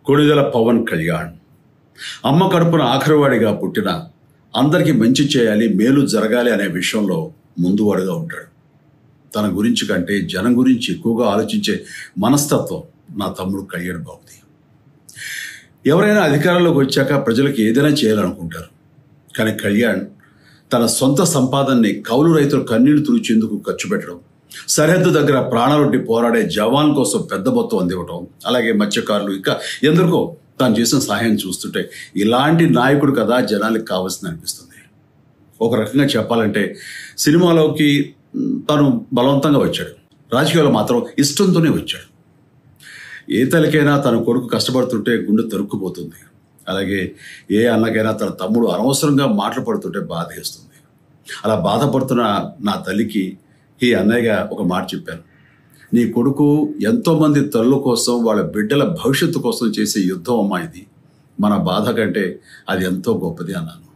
కొణిదెల పవన్ కళ్యాణ్ అమ్మ కడుపున ఆఖరివాడిగా పుట్టిన అందరికీ మంచి చేయాలి, మేలు జరగాలి అనే విషయంలో ముందువాడుగా ఉంటాడు. తన గురించి కంటే జనం గురించి ఎక్కువగా ఆలోచించే మనస్తత్వం నా తమ్ముడు కళ్యాణ్ బాబుది. ఎవరైనా అధికారంలోకి వచ్చాక ప్రజలకు ఏదైనా చేయాలనుకుంటారు. కానీ కళ్యాణ్ తన సొంత సంపాదనని కౌలు రైతులు కన్నీళ్లు తుడిచేందుకు ఖర్చు పెట్టడం, సరిహద్దు దగ్గర ప్రాణాలొడ్డి పోరాడే జవాన్ కోసం పెద్ద మొత్తం అందివ్వటం, అలాగే మత్స్యకారులు ఇంకా ఎందరికో తాను చేసిన సహాయం చూస్తుంటే ఇలాంటి నాయకుడు కదా జనానికి కావాల్సింది అనిపిస్తుంది. ఒక రకంగా చెప్పాలంటే సినిమాలోకి తను బలవంతంగా వచ్చాడు, రాజకీయాల్లో మాత్రం ఇష్టంతోనే వచ్చాడు. ఏ తల్లికైనా తన కొడుకు కష్టపడుతుంటే గుండె తరుక్కుపోతుంది. అలాగే ఏ అన్నకైనా తన తమ్ముడు అనవసరంగా మాటలు పడుతుంటే బాధ వేస్తుంది. అలా బాధపడుతున్న నా తల్లికి ఈ అన్నయ్యగా ఒక మాట చెప్పాను. నీ కొడుకు ఎంతోమంది తల్లుల కోసం, వాళ్ళ బిడ్డల భవిష్యత్తు కోసం చేసే యుద్ధం అమ్మా ఇది. మన బాధ కంటే అది ఎంతో గొప్పది అన్నాను.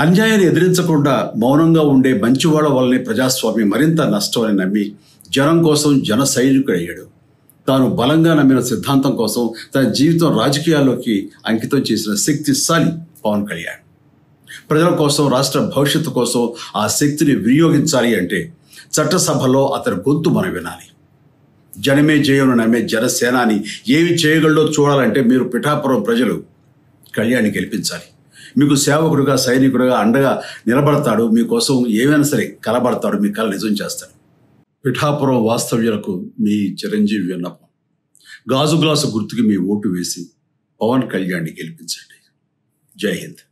అన్యాయాన్ని ఎదిరించకుండా మౌనంగా ఉండే మంచివాళ్ళ వల్లనే ప్రజాస్వామ్యం మరింత నష్టం అని నమ్మి జనం కోసం జన సైనికుడయ్యాడు. తాను బలంగా నమ్మిన సిద్ధాంతం కోసం తన జీవితం రాజకీయాల్లోకి అంకితం చేసిన శక్తిశాలి పవన్ కళ్యాణ్. ప్రజల కోసం, రాష్ట్ర భవిష్యత్తు కోసం ఆ శక్తిని వినియోగించాలి అంటే చట్టసభలో అతని గొంతు మనం వినాలి. జనమే జయను నమ్మే జనసేనాని ఏమి చేయగలడో చూడాలంటే మీరు పిఠాపురం ప్రజలు కళ్యాణ్ని గెలిపించాలి. మీకు సేవకుడుగా, సైనికుడుగా అండగా నిలబడతాడు. మీకోసం ఏమైనా సరే కలబడతాడు, మీ కళ నిజం చేస్తాడు. పిఠాపురం వాస్తవ్యులకు మీ చిరంజీవి విన్నపం, గాజు గ్లాసు గుర్తుకి మీ ఓటు వేసి పవన్ కళ్యాణ్ని గెలిపించండి. జై హింద్.